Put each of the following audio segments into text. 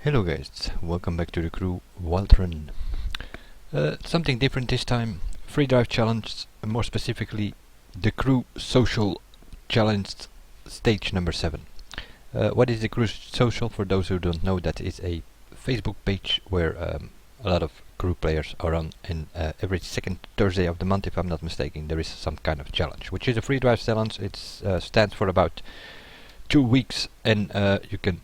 Hello guys, welcome back to the crew Wild Run. Something different this time, free drive challenge, more specifically the crew social challenge stage number 7. What is the crew social? For those who don't know, that is a Facebook page where a lot of crew players are on, and every second Thursday of the month, if I'm not mistaken, there is some kind of challenge, which is a free drive challenge. It stands for about 2 weeks, and you can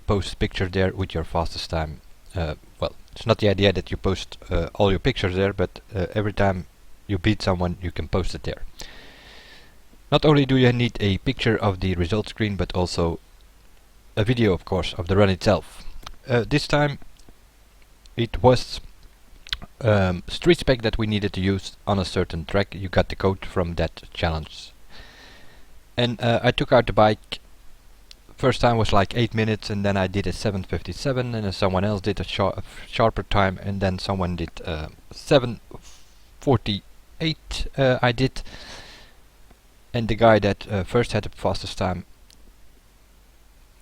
post pictures there with your fastest time. Well, it's not the idea that you post all your pictures there, but every time you beat someone, you can post it there. Not only do you need a picture of the result screen, but also a video, of course, of the run itself. This time it was street spec that we needed to use on a certain track. You got the code from that challenge. And I took out the bike. First time was like 8 minutes, and then I did a 7:57, and someone else did a sharper time, and then someone did 7:48 I did. And the guy that first had the fastest time,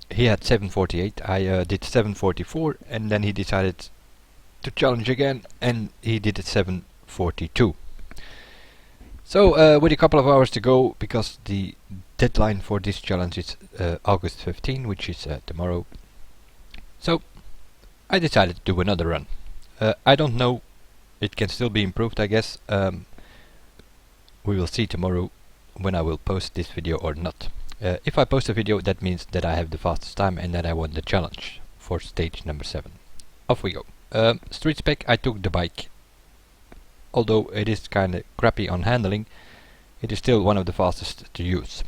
he had 7:48, I did 7:44, and then he decided to challenge again, and he did it 7:42. So with a couple of hours to go, because the deadline for this challenge is August 15, which is tomorrow. So I decided to do another run. I don't know, it can still be improved, I guess. We will see tomorrow when I will post this video or not. If I post a video, that means that I have the fastest time and that I won the challenge for stage number 7. Off we go. Street spec, I took the bike. Although it is kinda crappy on handling, it is still one of the fastest to use.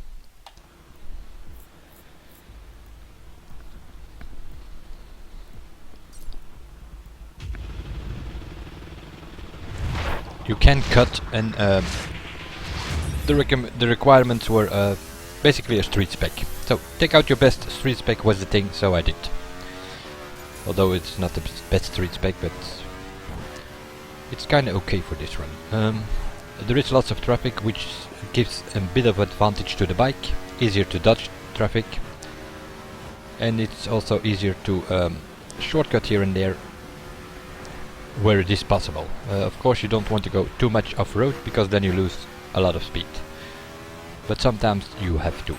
You can cut, and the requirements were basically a street spec. So take out your best street spec was the thing, so I did. Although it's not the best street spec, but it's kinda okay for this run. There is lots of traffic, which gives a bit of advantage to the bike, easier to dodge traffic, and it's also easier to shortcut here and there where it is possible. Of course you don't want to go too much off-road, because then you lose a lot of speed, but sometimes you have to.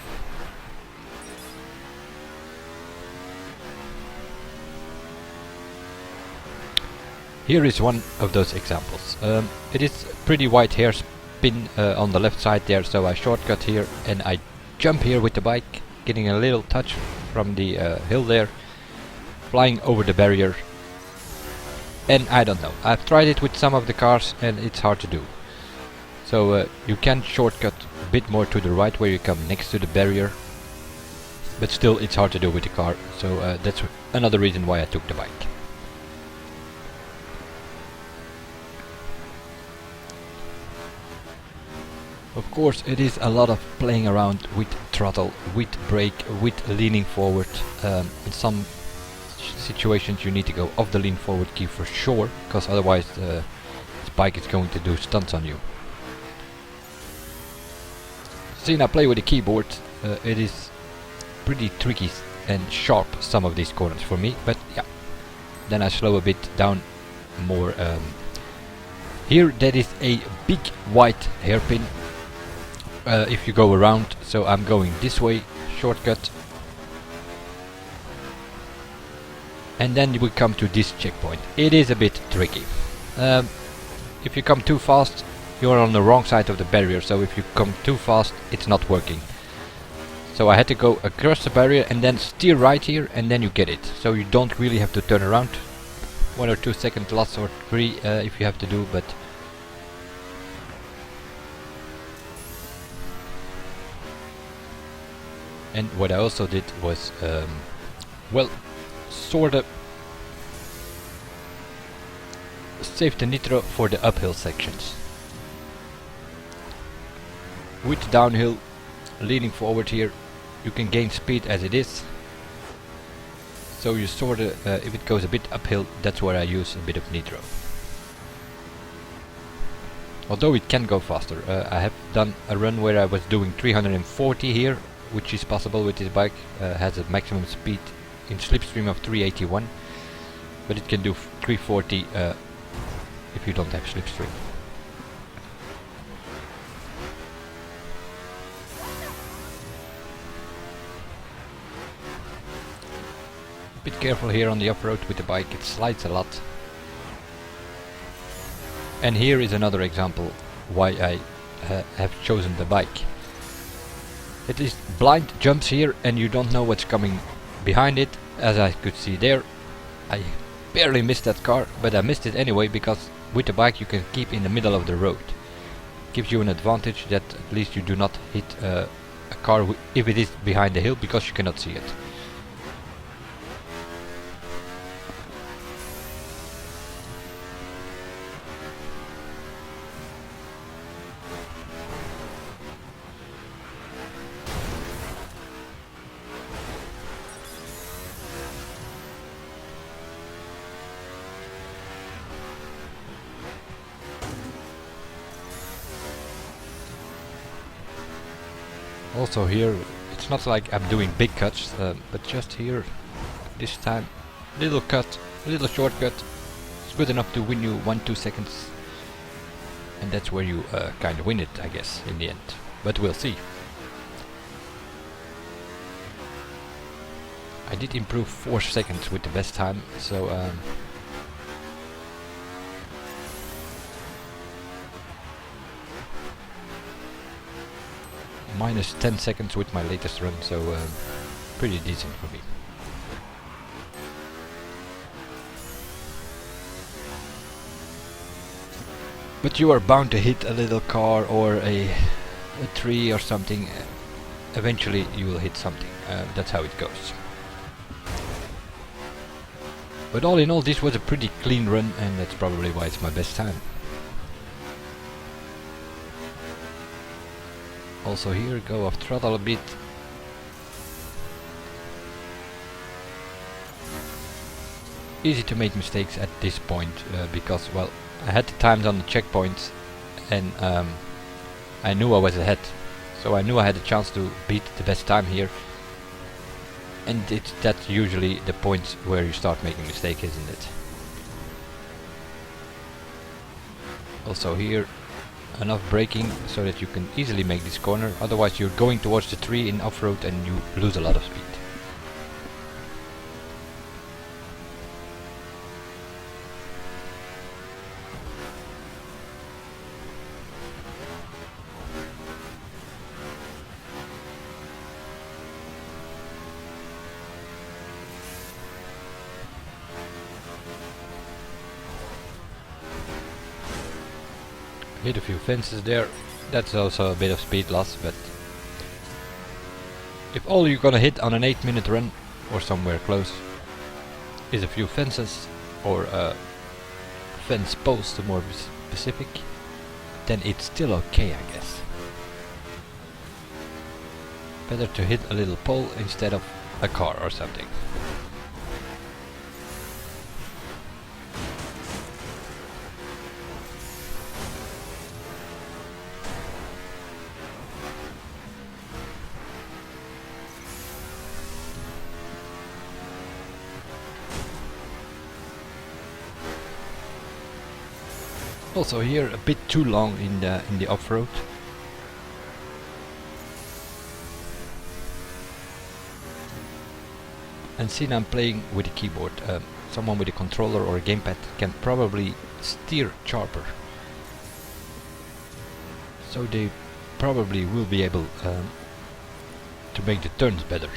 Here is one of those examples. It is pretty wide hairpin on the left side there, so I shortcut here and I jump here with the bike, getting a little touch from the hill there, flying over the barrier. And I don't know, I've tried it with some of the cars and it's hard to do. So you can shortcut a bit more to the right where you come next to the barrier, but still it's hard to do with the car, so that's another reason why I took the bike. Of course it is a lot of playing around with throttle, with brake, with leaning forward. In some situations you need to go off the lean forward key for sure, because otherwise this bike is going to do stunts on you. Seeing I play with the keyboard, it is pretty tricky and sharp, some of these corners for me, but yeah. Then I slow a bit down more. Here that is a big white hairpin. If you go around, so I'm going this way, shortcut, and then we come to this checkpoint. It is a bit tricky. If you come too fast, you're on the wrong side of the barrier, so if you come too fast, it's not working. So I had to go across the barrier and then steer right here, and then you get it. So you don't really have to turn around. 1 or 2 seconds loss, or 3 if you have to do, but and what I also did was, well, sorta save the nitro for the uphill sections. With downhill, leaning forward here, you can gain speed as it is. So you sorta, if it goes a bit uphill, that's where I use a bit of nitro. Although it can go faster. I have done a run where I was doing 340 here, which is possible with this bike. Has a maximum speed in slipstream of 381, but it can do 340 if you don't have slipstream. Bit careful here on the off-road with the bike, it slides a lot. And here is another example why I have chosen the bike. It is blind jumps here and you don't know what's coming behind it. As I could see there, I barely missed that car, but I missed it anyway because with the bike you can keep in the middle of the road. Gives you an advantage that at least you do not hit a car if it is behind the hill because you cannot see it. Also here, it's not like I'm doing big cuts, but just here, this time, little cut, a little shortcut, it's good enough to win you 1-2 seconds. And that's where you kind of win it, I guess, in the end. But we'll see. I did improve 4 seconds with the best time, so minus 10 seconds with my latest run, so pretty decent for me. But you are bound to hit a little car or a tree or something. Eventually you will hit something. That's how it goes. But all in all, this was a pretty clean run, and that's probably why it's my best time. Also here, go off throttle a bit. Easy to make mistakes at this point because, well, I had the times on the checkpoints and I knew I was ahead. So I knew I had a chance to beat the best time here. And that's usually the points where you start making mistakes, isn't it? Also here, enough braking so that you can easily make this corner, otherwise you're going towards the tree in off-road and you lose a lot of speed. Hit a few fences there, that's also a bit of speed loss, but if all you're gonna hit on an 8-minute run or somewhere close is a few fences or a fence post to more specific, then it's still okay, I guess. Better to hit a little pole instead of a car or something. Also here a bit too long in the off-road. And since I'm playing with a keyboard, someone with a controller or a gamepad can probably steer sharper. So they probably will be able to make the turns better.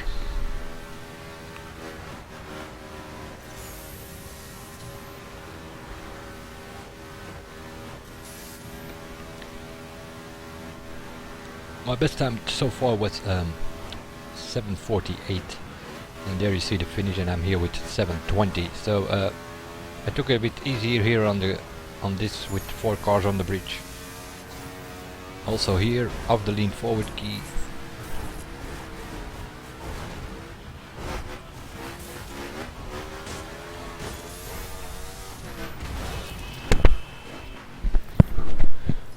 My best time so far was 7:48, and there you see the finish, and I'm here with 7:20. So I took it a bit easier here on this with 4 cars on the bridge. Also here, off the lean forward key.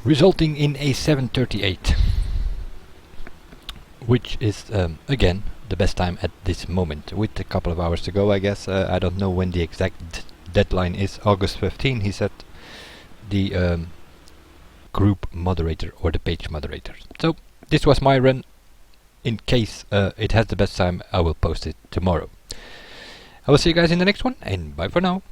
Resulting in a 7:38. Which is again the best time at this moment, with a couple of hours to go, I guess. I don't know when the exact deadline is August 15, he said, the group moderator or the page moderator. So this was my run. In case it has the best time, I will post it tomorrow. I will see you guys in the next one, and bye for now.